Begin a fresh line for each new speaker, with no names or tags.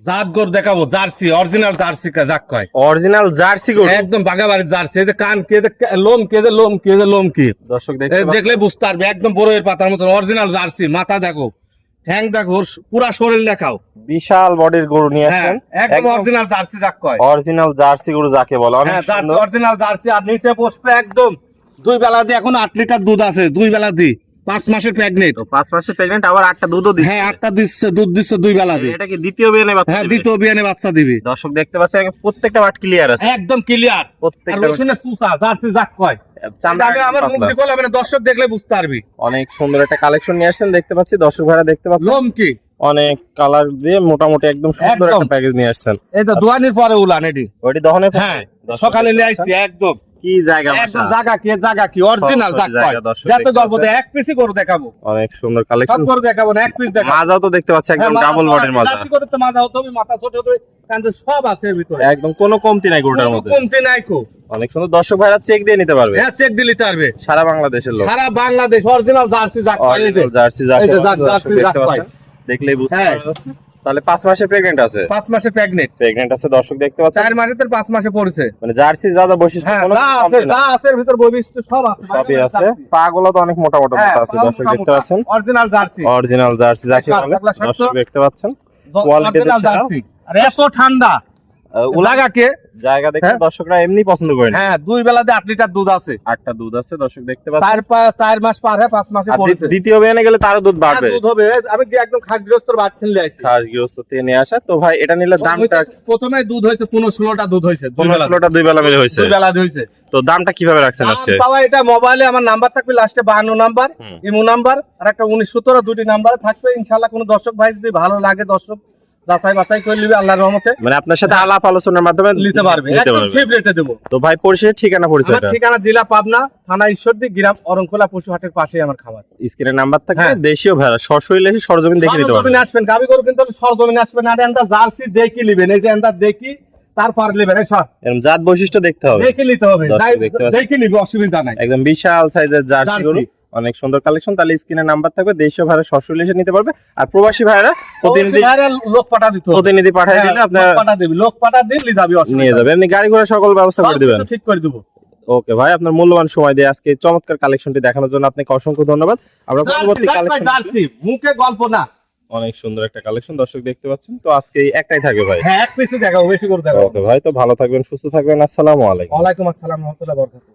জাত গরু দেখাবো, জার্সি, অরিজিনাল জার্সি যাক কয়।
অরিজিনাল জার্সি গরু,
একদম বাগাবাড়ির জার্সি। এই যে কান কে, লোম কে, লোম কে, লোম কি
দর্শক দেখতে
দেখলে বুঝতে পারবে, একদম বড়ের পাতার মতন অরিজিনাল জার্সি। মাথা দেখো, ঠ্যাং দেখো, পুরা শরীর দেখাও।
বিশাল বডির গরু নিয়ে আসছেন,
একদম অরিজিনাল জার্সি যাক কয়।
অরিজিনাল জার্সি গরু যাকে বলে, অনেক সুন্দর
অরিজিনাল জার্সি। আর নিচে বসবে একদম 2 বেলা দিয়ে, এখন 8 লিটার দুধ আছে 2 বেলা দিয়ে, 5 মাসের প্রেগনেন্ট।
5 মাসের প্রেগনেন্ট, আবার 8টা দুধও দিচ্ছে।
হ্যাঁ 8টা দিচ্ছে, দুধ দিচ্ছে 2 বেলা দিয়ে।
এটা কি দ্বিতীয় বিয়ানে বাচ্চা?
হ্যাঁ দ্বিতীয় বিয়ানে বাচ্চা দিবে।
দর্শক দেখতে পাচ্ছেন প্রত্যেকটা বাট ক্লিয়ার আছে,
একদম ক্লিয়ার।
প্রত্যেকটা
রসুনের সুসা জার্সি যাক কয়। আমি আমার মুখ দিয়ে বললাম না, দর্শক দেখলে বুঝতে পারবি।
অনেক সুন্দর একটা কালেকশন নিয়ে আসছেন, দেখতে পাচ্ছি দর্শক ভাইরা দেখতে পাচ্ছেন।
লোম কি
অনেক কালার দিয়ে মোটামুটি একদম সুন্দর একটা প্যাকেজ নিয়ে আসছেন।
এই তো দোয়ানির পরে উলান এটি,
ওইটি দহনের পরে?
হ্যাঁ সকালে নিয়ে আসছি। একদম
কি জায়গা,
একদম জায়গা কি অরিজিনাল যাক কয়। যত গল্প দে এক পিসই করে দেখাবো,
অনেক সুন্দর
সব
কালেকশন
করে দেখাবো না, এক পিস দেখাবো।
মাজাও তো দেখতে পাচ্ছি একদম ডাবল বডির মাজা।
জার্সি করে তো মাজা হতো, মাথা ছোট হতো, কারণ সব আছে এর ভিতরে,
একদম কোনো কমতি নাই গরুটার মধ্যে,
কমতি নাই কো।
অনেক সুন্দর। দর্শক ভাইরা চেক দিয়ে নিতে পারবে,
হ্যাঁ চেক দিলে পারবে।
সারা বাংলাদেশের লোক,
সারা বাংলাদেশ অরিজিনাল জার্সি যাক কয়। এই যে
অরিজিনাল জার্সি যাকে
এই যে
বলে,
জার্সি
দর্শক
যাক
দেখতে
কয়।
পাচ্ছেন, দেখলেই বুঝতে
হ্যাঁ।
পারছেন। তাহলে 5 মাসের প্রেগনেন্ট আছে,
5 মাসে প্রেগনেন্ট
আছে দর্শক দেখতে পাচ্ছেন।
4 মাসে তো 5 মাসে পড়ছে।
মানে জার্সি যা যা বৈশিষ্ট্য
হ্যাঁ
কোনো
যা আছে,
কমতি না,
যা আছে এর ভিতর বৈশিষ্ট্য সব আছে,
সবই আছে। পা গুলো তো অনেক মোটা মোটা
হ্যাঁ,
আছে, দর্শক দেখতে পাচ্ছেন।
অরিজিনাল জার্সি,
অরিজিনাল জার্সি যাকে বলে, দর্শক দেখতে পাচ্ছেন। Quality
original jersey. আর এত ঠান্ডা লাগা কে
জায়গা দেখে দর্শকরা এমনি পছন্দ করেন।
হ্যাঁ 2 বেলা দিয়ে 8 লিটার দুধ আছে,
8টা দুধ আছে, দর্শক দেখতে পাচ্ছেন।
4 মাস পার হয়ে 5 মাসে
আর
পড়ছে।
দ্বিতীয় বিয়ানে গেলে তারও দুধ বাড়বে,
দুধ হবে। আমি কি একদম খাস গৃহস্থর বাট খেলে আইছি,
খাস গৃহস্থ থেকে নিয়ে আসা। তো ভাই এটা নিলে দামটা?
প্রথমে দুধ হইছে 15-16টা দুধ হইছে,
15-16টা 2 বেলা মিলে হয়েছে।
2 বেলা দিয়ে হইছে।
তো দামটা কিভাবে রাখছেন আজকে?
বাবা এটা মোবাইলে আমার নাম্বার থাকবে, লাস্টে 52 নাম্বার ইমো নাম্বার, আর একটা 19-17 দুটি নাম্বার থাকবে। ইনশাআল্লাহ কোন দর্শক ভাই যদি ভালো লাগে, দর্শক যাচাই বাছাই করে নিবে আল্লাহর রহমতে,
মানে আপনার সাথে আলাপ আলোচনার মাধ্যমে
নিতে পারবে, একদম ফ্রি রেটে দেব।
তো ভাই পরিচয় ঠিকানা পরিচয়?
আমার ঠিকানা জেলা পাবনা, থানা ঈশ্বরদী, গ্রাম অরংখোলা, পশুহাটের পাশেই আমার খামার।
স্ক্রিনে নাম্বার থাকে।
হ্যাঁ।
দেশীয় ভেড়া সরাসরি এসে সরজমিন দেখে নিতে পারবেন।
সরজমিনে আসবেন, গাবি গরু কিন্তু সরজমিনে আসবেন। আর এন্ডা জার্সি দেখি নেবেন, এই যে এন্ডা দেখি তারপর নেবেন, এই সব
এরকম জাত বৈশিষ্ট্য দেখতে হবে,
দেখে নিতে হবে,
দর্শক দেখতে পাচ্ছেন।
দেখে নিবে, অসুবিধা নাই।
একদম বিশাল সাইজের জার্সি
জার্সি।
গরু, অনেক সুন্দর কালেকশন। তাহলে স্ক্রিনে নাম্বার থাকবে, দেশীয় ভাড়া সরাসরি এসে নিতে পারবে। আর প্রবাসী ভাইরা প্রতিনিধি
লোক পাঠা দিতে হবে,
প্রতিনিধি পাঠিয়ে দিলে আপনার
লোক পাঠা দিবি, লোক পাঠা দিলে যাবি,
নিয়ে যাবে। এমনি গাড়ি ঘোড়া সকল ব্যবস্থা করে দিবেন,
ঠিক করে দেবো।
ওকে ভাই, আপনার মূল্যবান সময় দিয়ে আজকে চমৎকার কালেকশনটি দেখানোর জন্য আপনাকে অসংখ্য ধন্যবাদ। আমরা পরবর্তী কালেকশন,
জার্সি মুখে গল্প না,
অনেক সুন্দর একটা কালেকশন দর্শক দেখতে পাচ্ছেন। তো আজকে একটাই থাকবে ভাই।
হ্যাঁ এক পিসই দেখাবো, বেশি করে দেখাবো।
ওকে ভাই, তো ভালো থাকবেন, সুস্থ থাকবেন, আসসালামু আলাইকুম।
ওয়ালাইকুম আসসালাম ওয়া রাহমাতুল্লাহি ওয়া বারাকাতুহু।